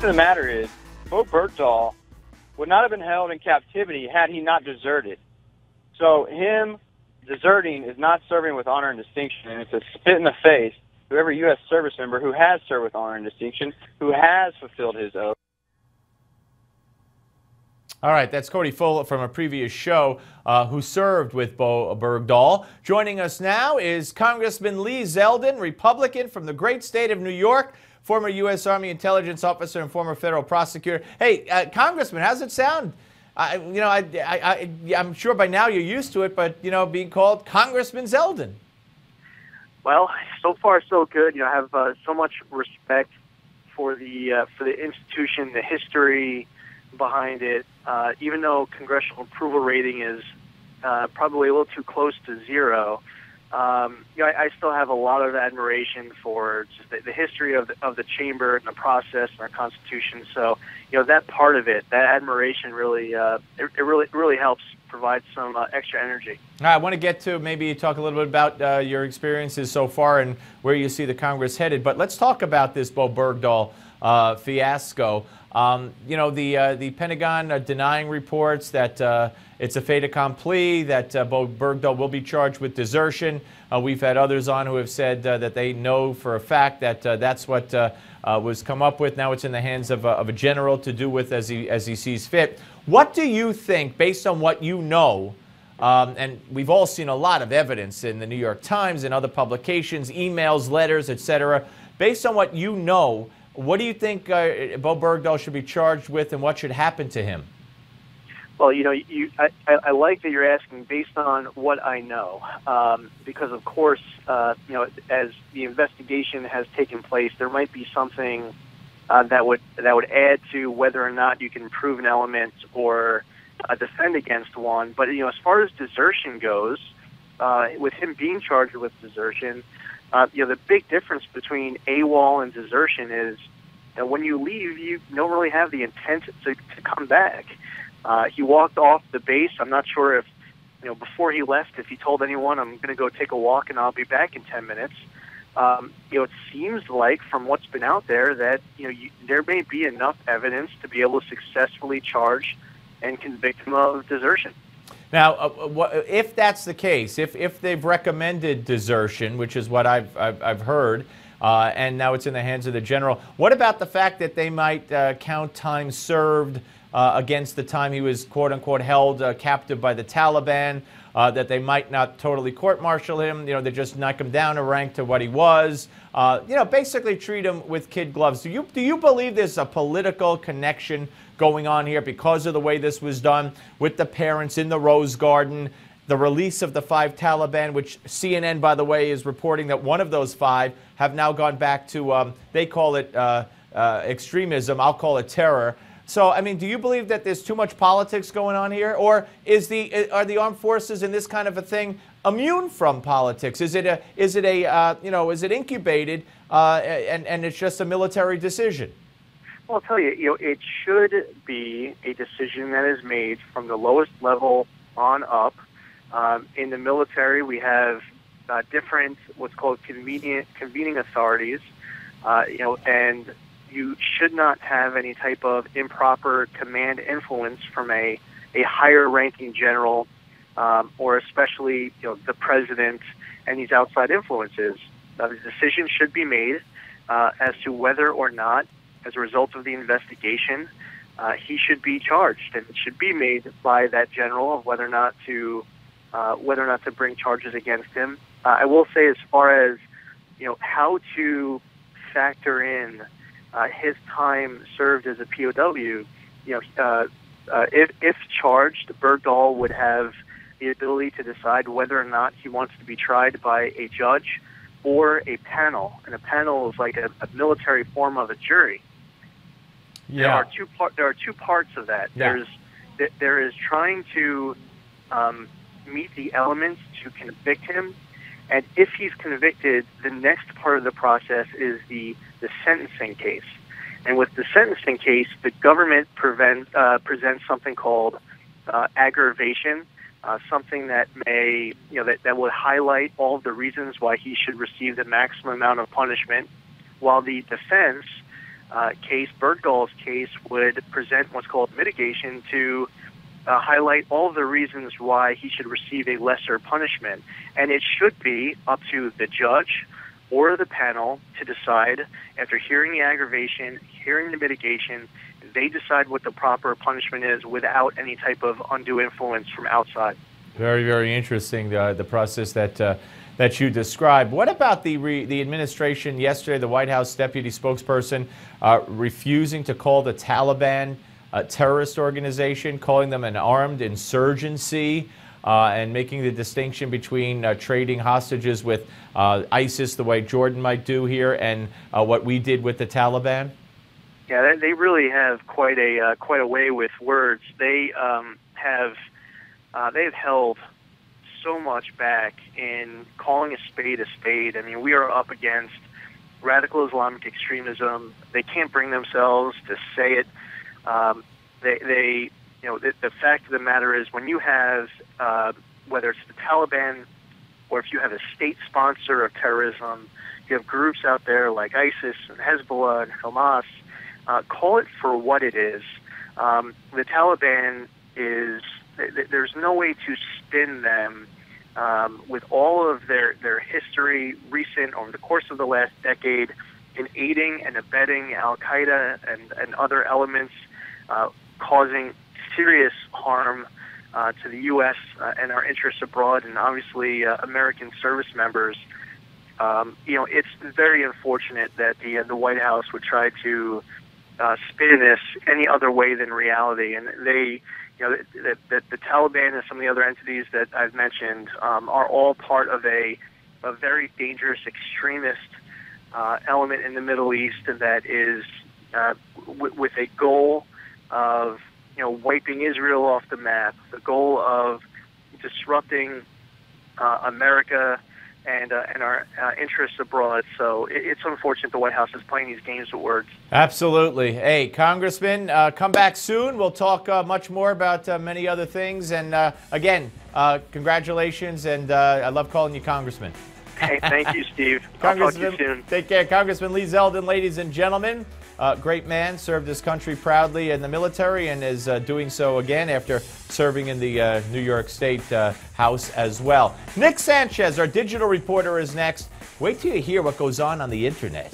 fact of the matter is, Bowe Bergdahl would not have been held in captivity had he not deserted. So him deserting is not serving with honor and distinction, and it's a spit in the face to every U.S. service member who has served with honor and distinction, who has fulfilled his oath. All right, that's Cody Full from a previous show who served with Bowe Bergdahl. Joining us now is Congressman Lee Zeldin, Republican from the great state of New York, former U.S. Army intelligence officer and former federal prosecutor. Hey, Congressman, how's it sound? I'm sure by now you're used to it, but, being called Congressman Zeldin. Well, so far so good. I have so much respect for the institution, the history behind it. Even though congressional approval rating is probably a little too close to zero, I still have a lot of admiration for just the history of the chamber and the process and our Constitution. So, that part of it, that admiration, really, it really helps provide some extra energy. I want to get to maybe talk a little bit about your experiences so far and where you see the Congress headed. But let's talk about this Bowe Bergdahl fiasco. The Pentagon denying reports that it's a fait accompli, that Bowe Bergdahl will be charged with desertion. We've had others on who have said that they know for a fact that that's what was come up with. Now it's in the hands of a general to do with as he sees fit. What do you think, based on what you know, and we've all seen a lot of evidence in the New York Times and other publications, emails, letters, etc. Based on what you know, what do you think Bowe Bergdahl should be charged with, and what should happen to him? Well, I like that you're asking based on what I know, because of course, as the investigation has taken place, there might be something that would add to whether or not you can prove an element or defend against one. But as far as desertion goes, with him being charged with desertion, the big difference between AWOL and desertion is that when you leave, you don't really have the intent to come back. He walked off the base. I'm not sure if, before he left, if he told anyone, I'm going to go take a walk and I'll be back in 10 minutes. It seems like from what's been out there that, there may be enough evidence to be able to successfully charge and convict him of desertion. Now, if that's the case, if they've recommended desertion, which is what I've heard, and now it's in the hands of the general, what about the fact that they might count time served against the time he was, quote-unquote, held captive by the Taliban, that they might not totally court-martial him, they just knock him down a rank to what he was, basically treat him with kid gloves. Do you believe there's a political connection going on here because of the way this was done with the parents in the Rose Garden, the release of the 5 Taliban, which CNN, by the way, is reporting that one of those 5 have now gone back to, they call it extremism, I'll call it terror. So, do you believe that there's too much politics going on here, or are the armed forces in this kind of a thing immune from politics? Is it incubated and it's just a military decision? Well, I'll tell you, it should be a decision that is made from the lowest level on up. In the military, we have different what's called convening authorities, and you should not have any type of improper command influence from a higher-ranking general, or especially the president and these outside influences. The decision should be made as to whether or not, as a result of the investigation, he should be charged, and it should be made by that general of whether or not to bring charges against him. I will say, as far as how to factor in his time served as a POW, if charged, Bergdahl would have the ability to decide whether or not he wants to be tried by a judge or a panel. And a panel is like a military form of a jury. Yeah. There are two parts of that. Yeah. There is trying to meet the elements to convict him, and if he's convicted, the next part of the process is the sentencing case. And with the sentencing case, the government presents something called aggravation, something that may, that will highlight all of the reasons why he should receive the maximum amount of punishment, while the defense case, Bergdahl's case, would present what's called mitigation to highlight all of the reasons why he should receive a lesser punishment. And it should be up to the judge or the panel to decide, after hearing the aggravation, hearing the mitigation, they decide what the proper punishment is without any type of undue influence from outside. Very, very interesting, the process that you described. What about the administration yesterday, the White House deputy spokesperson refusing to call the Taliban a terrorist organization, calling them an armed insurgency, and making the distinction between trading hostages with ISIS the way Jordan might do here and what we did with the Taliban? Yeah, they really have quite a way with words. They have held so much back in calling a spade a spade. I mean, we are up against radical Islamic extremism. They can't bring themselves to say it. The fact of the matter is, when you have, whether it's the Taliban or if you have a state sponsor of terrorism, you have groups out there like ISIS and Hezbollah and Hamas, call it for what it is. The Taliban is, there's no way to spin them with all of their history, recent, over the course of the last decade, in aiding and abetting Al-Qaeda and other elements, causing serious harm to the U.S. And our interests abroad, and obviously American service members. It's very unfortunate that the White House would try to spin this any other way than reality. And they, the Taliban and some of the other entities that I've mentioned are all part of a very dangerous extremist element in the Middle East that is with a goal of wiping Israel off the map, the goal of disrupting America and our interests abroad. So it's unfortunate the White House is playing these games with words. Absolutely. Hey, Congressman, come back soon. We'll talk much more about many other things. And again, congratulations, and I love calling you Congressman. Hey, thank you, Steve. I'll talk to you soon. Take care. Congressman Lee Zeldin, ladies and gentlemen. Great man, served his country proudly in the military and is doing so again after serving in the New York State House as well. Nick Sanchez, our digital reporter, is next. Wait till you hear what goes on the internet.